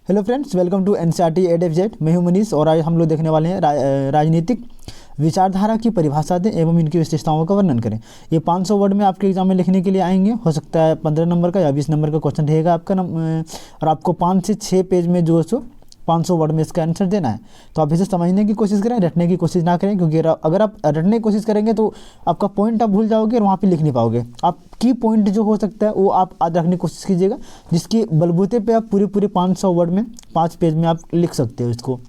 Hello friends, welcome to NCERT A to Z। मैं हूं मनीष और आज हम लोग देखने वाले हैं राजनीतिक विचारधारा की परिभाषा दें एवं इनकी विशेषताओं का वर्णन करें। ये 500 वर्ड में आपके एग्जाम में लिखने के लिए आएंगे। हो सकता है 15 नंबर का या 20 नंबर का क्वेश्चन रहेगा आपका और आपको 5 से 6 पेज में जो है 500 वर्ड में इसका आंसर देना है। तो आप इसे समझने की कोशिश करें, रटने की कोशिश ना करें, क्योंकि अगर आप रटने की कोशिश करेंगे तो आपका पॉइंट आप भूल जाओगे और वहाँ पे लिख नहीं पाओगे। आप की पॉइंट जो हो सकता है वो आप याद रखने की कोशिश कीजिएगा, जिसके बलबूते पे आप पूरे 500 वर्ड में 5 पेज में आप लिख सकते हो इसको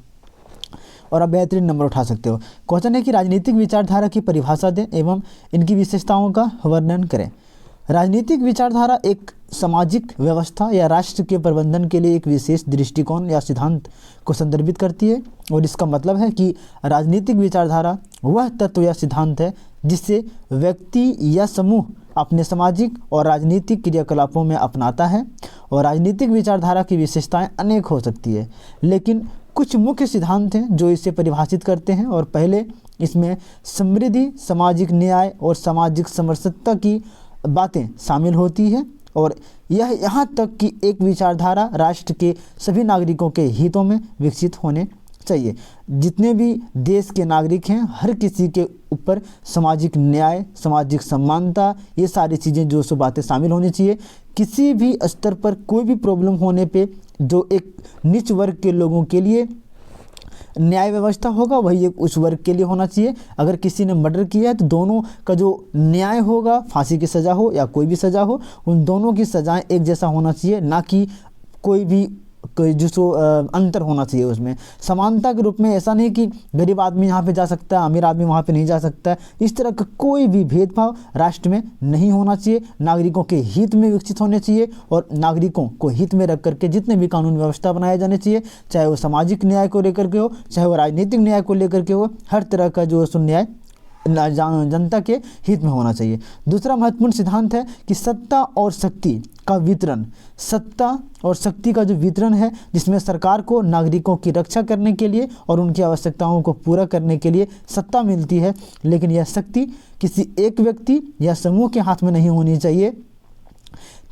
और आप बेहतरीन नंबर उठा सकते हो। क्वेश्चन है कि राजनीतिक विचारधारा की परिभाषा दें एवं इनकी विशेषताओं का वर्णन करें। राजनीतिक विचारधारा एक सामाजिक व्यवस्था या राष्ट्र के प्रबंधन के लिए एक विशेष दृष्टिकोण या सिद्धांत को संदर्भित करती है और इसका मतलब है कि राजनीतिक विचारधारा वह तत्व या सिद्धांत है जिससे व्यक्ति या समूह अपने सामाजिक और राजनीतिक क्रियाकलापों में अपनाता है। और राजनीतिक विचारधारा की विशेषताएं अनेक हो सकती है, लेकिन कुछ मुख्य सिद्धांत हैं जो इसे परिभाषित करते हैं। और पहले इसमें समृद्धि, सामाजिक न्याय और सामाजिक समरसता की बातें शामिल होती है। और यह यहाँ तक कि एक विचारधारा राष्ट्र के सभी नागरिकों के हितों में विकसित होने चाहिए। जितने भी देश के नागरिक हैं, हर किसी के ऊपर सामाजिक न्याय, सामाजिक समानता, ये सारी चीज़ें जो सो बातें शामिल होनी चाहिए। किसी भी स्तर पर कोई भी प्रॉब्लम होने पे जो एक निच वर्ग के लोगों के लिए न्याय व्यवस्था होगा वही एक उस वर्ग के लिए होना चाहिए। अगर किसी ने मर्डर किया है तो दोनों का जो न्याय होगा, फांसी की सज़ा हो या कोई भी सज़ा हो, उन दोनों की सज़ाएं एक जैसा होना चाहिए, ना कि कोई जो अंतर होना चाहिए उसमें। समानता के रूप में ऐसा नहीं कि गरीब आदमी यहाँ पे जा सकता है, अमीर आदमी वहाँ पे नहीं जा सकता है। इस तरह का कोई भी भेदभाव राष्ट्र में नहीं होना चाहिए। नागरिकों के हित में विकसित होने चाहिए और नागरिकों को हित में रख करके जितने भी कानून व्यवस्था बनाए जाने चाहिए, चाहे वो सामाजिक न्याय को लेकर के हो, चाहे वो राजनीतिक न्याय को लेकर के हो, हर तरह का जो न्याय जनता के हित में होना चाहिए। दूसरा महत्वपूर्ण सिद्धांत है कि सत्ता और शक्ति का वितरण। सत्ता और शक्ति का जो वितरण है, जिसमें सरकार को नागरिकों की रक्षा करने के लिए और उनकी आवश्यकताओं को पूरा करने के लिए सत्ता मिलती है, लेकिन यह शक्ति किसी एक व्यक्ति या समूह के हाथ में नहीं होनी चाहिए।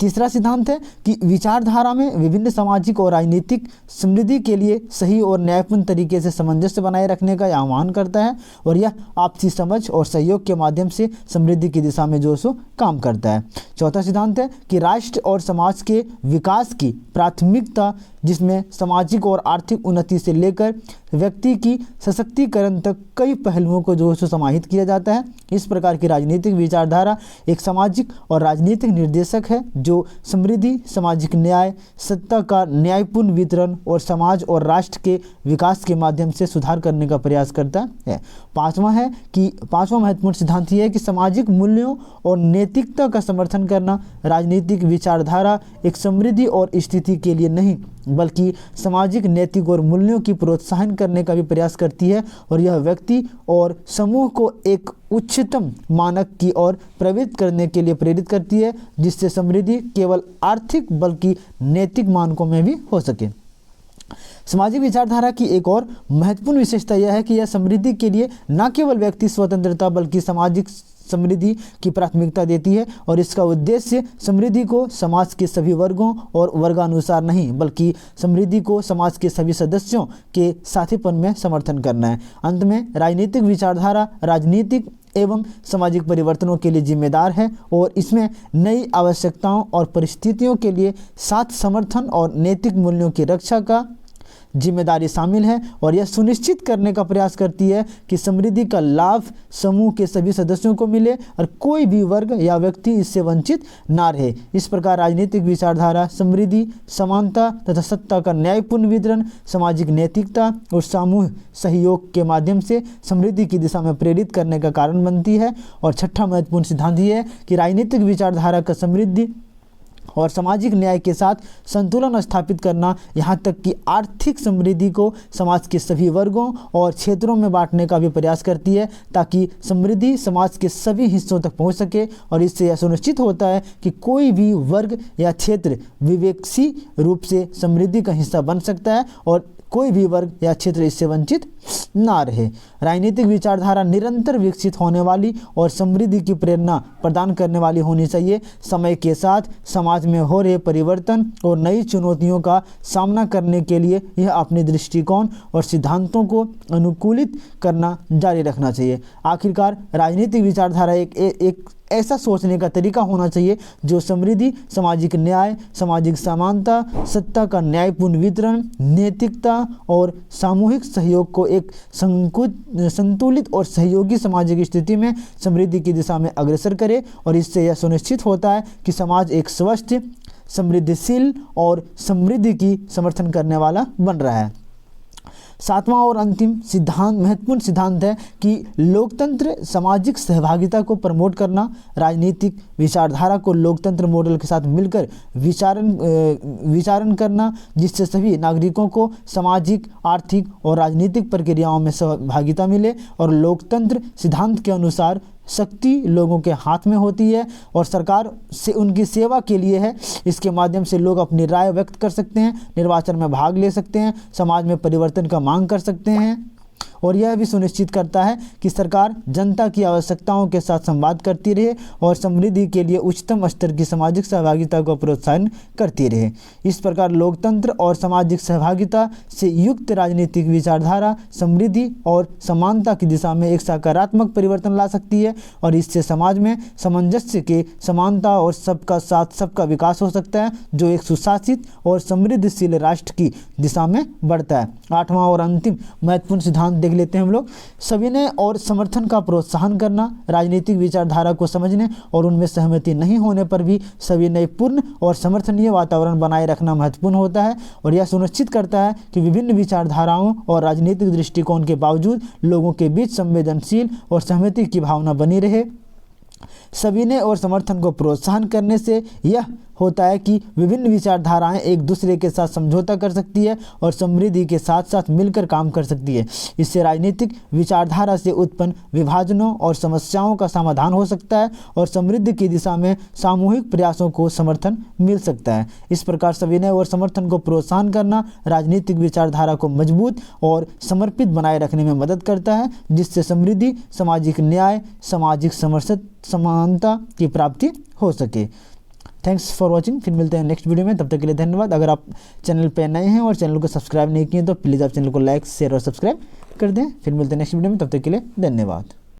तीसरा सिद्धांत है कि विचारधारा में विभिन्न सामाजिक और राजनीतिक समृद्धि के लिए सही और न्यायपूर्ण तरीके से सामंजस्य बनाए रखने का आह्वान करता है और यह आपसी समझ और सहयोग के माध्यम से समृद्धि की दिशा में जो सो काम करता है। चौथा सिद्धांत है कि राष्ट्र और समाज के विकास की प्राथमिकता, जिसमें सामाजिक और आर्थिक उन्नति से लेकर व्यक्ति की सशक्तिकरण तक कई पहलुओं को जो समाहित किया जाता है। इस प्रकार की राजनीतिक विचारधारा एक सामाजिक और राजनीतिक निर्देशक है जो समृद्धि, सामाजिक न्याय, सत्ता का न्यायपूर्ण वितरण और समाज और राष्ट्र के विकास के माध्यम से सुधार करने का प्रयास करता है। पांचवा महत्वपूर्ण सिद्धांत यह है कि सामाजिक मूल्यों और नैतिकता का समर्थन करना। राजनीतिक विचारधारा एक समृद्धि और स्थिति के लिए नहीं बल्कि सामाजिक, नैतिक और मूल्यों की प्रोत्साहन करने का भी प्रयास करती है और यह व्यक्ति और समूह को एक उच्चतम मानक की ओर प्रवृत्त करने के लिए प्रेरित करती है, जिससे समृद्धि केवल आर्थिक बल्कि नैतिक मानकों में भी हो सके। सामाजिक विचारधारा की एक और महत्वपूर्ण विशेषता यह है कि यह समृद्धि के लिए न केवल व्यक्ति स्वतंत्रता बल्कि सामाजिक समृद्धि की प्राथमिकता देती है और इसका उद्देश्य समृद्धि को समाज के सभी वर्गों और वर्गानुसार नहीं बल्कि समृद्धि को समाज के सभी सदस्यों के साथीपन में समर्थन करना है। अंत में राजनीतिक विचारधारा राजनीतिक एवं सामाजिक परिवर्तनों के लिए जिम्मेदार है और इसमें नई आवश्यकताओं और परिस्थितियों के लिए साथ समर्थन और नैतिक मूल्यों की रक्षा का जिम्मेदारी शामिल है और यह सुनिश्चित करने का प्रयास करती है कि समृद्धि का लाभ समूह के सभी सदस्यों को मिले और कोई भी वर्ग या व्यक्ति इससे वंचित ना रहे। इस प्रकार राजनीतिक विचारधारा समृद्धि, समानता तथा सत्ता का न्यायपूर्ण वितरण, सामाजिक नैतिकता और सामूहिक सहयोग के माध्यम से समृद्धि की दिशा में प्रेरित करने का कारण बनती है। और छठा महत्वपूर्ण सिद्धांत यह है कि राजनीतिक विचारधारा का समृद्धि और सामाजिक न्याय के साथ संतुलन स्थापित करना, यहाँ तक कि आर्थिक समृद्धि को समाज के सभी वर्गों और क्षेत्रों में बांटने का भी प्रयास करती है ताकि समृद्धि समाज के सभी हिस्सों तक पहुँच सके। और इससे यह सुनिश्चित होता है कि कोई भी वर्ग या क्षेत्र विवेकशील रूप से समृद्धि का हिस्सा बन सकता है और कोई भी वर्ग या क्षेत्र इससे वंचित ना रहे। राजनीतिक विचारधारा निरंतर विकसित होने वाली और समृद्धि की प्रेरणा प्रदान करने वाली होनी चाहिए। समय के साथ समाज में हो रहे परिवर्तन और नई चुनौतियों का सामना करने के लिए यह अपने दृष्टिकोण और सिद्धांतों को अनुकूलित करना जारी रखना चाहिए। आखिरकार राजनीतिक विचारधारा एक ऐसा सोचने का तरीका होना चाहिए जो समृद्धि, सामाजिक न्याय, सामाजिक समानता, सत्ता का न्यायपूर्ण वितरण, नैतिकता और सामूहिक सहयोग को एक संतुलित और सहयोगी सामाजिक स्थिति में समृद्धि की दिशा में अग्रसर करे, और इससे यह सुनिश्चित होता है कि समाज एक स्वस्थ, समृद्धिशील और समृद्धि की समर्थन करने वाला बन रहा है। सातवां और अंतिम सिद्धांत, महत्वपूर्ण सिद्धांत है कि लोकतंत्र सामाजिक सहभागिता को प्रमोट करना। राजनीतिक विचारधारा को लोकतंत्र मॉडल के साथ मिलकर विचारण करना, जिससे सभी नागरिकों को सामाजिक, आर्थिक और राजनीतिक प्रक्रियाओं में सहभागिता मिले। और लोकतंत्र सिद्धांत के अनुसार शक्ति लोगों के हाथ में होती है और सरकार से उनकी सेवा के लिए है। इसके माध्यम से लोग अपनी राय व्यक्त कर सकते हैं, निर्वाचन में भाग ले सकते हैं, समाज में परिवर्तन का मांग कर सकते हैं, और यह भी सुनिश्चित करता है कि सरकार जनता की आवश्यकताओं के साथ संवाद करती रहे और समृद्धि के लिए उच्चतम स्तर की सामाजिक सहभागिता को प्रोत्साहन करती रहे। इस प्रकार लोकतंत्र और सामाजिक सहभागिता से युक्त राजनीतिक विचारधारा समृद्धि और समानता की दिशा में एक सकारात्मक परिवर्तन ला सकती है, और इससे समाज में सामंजस्य के, समानता और सबका साथ सबका विकास हो सकता है, जो एक सुशासित और समृद्धशील राष्ट्र की दिशा में बढ़ता है। आठवां और अंतिम महत्वपूर्ण सिद्धांत देख लेते हैं हम लोग। सविनय और समर्थन का प्रोत्साहन करना। राजनीतिक विचारधारा को समझने और उनमें सहमति नहीं होने पर भी सविनयपूर्ण और समर्थनीय वातावरण बनाए रखना महत्वपूर्ण होता है, और यह सुनिश्चित करता है कि विभिन्न विचारधाराओं और राजनीतिक दृष्टिकोण के बावजूद लोगों के बीच संवेदनशील और सहमति की भावना बनी रहे। सविनय और समर्थन को प्रोत्साहन करने से यह होता है कि विभिन्न विचारधाराएं एक दूसरे के साथ समझौता कर सकती है और समृद्धि के साथ साथ मिलकर काम कर सकती है। इससे राजनीतिक विचारधारा से उत्पन्न विभाजनों और समस्याओं का समाधान हो सकता है और समृद्धि की दिशा में सामूहिक प्रयासों को समर्थन मिल सकता है। इस प्रकार सविनय और समर्थन को प्रोत्साहन करना राजनीतिक विचारधारा को मजबूत और समर्पित बनाए रखने में मदद करता है, जिससे समृद्धि, सामाजिक न्याय, सामाजिक समानता की प्राप्ति हो सके। Thanks for watching. फिर मिलते हैं नेक्स्ट वीडियो में, तब तक के लिए धन्यवाद। अगर आप चैनल पे नए हैं और चैनल को सब्सक्राइब नहीं किए तो प्लीज़ आप चैनल को लाइक, शेयर और सब्सक्राइब कर दें। फिर मिलते हैं नेक्स्ट वीडियो में, तब तक के लिए धन्यवाद।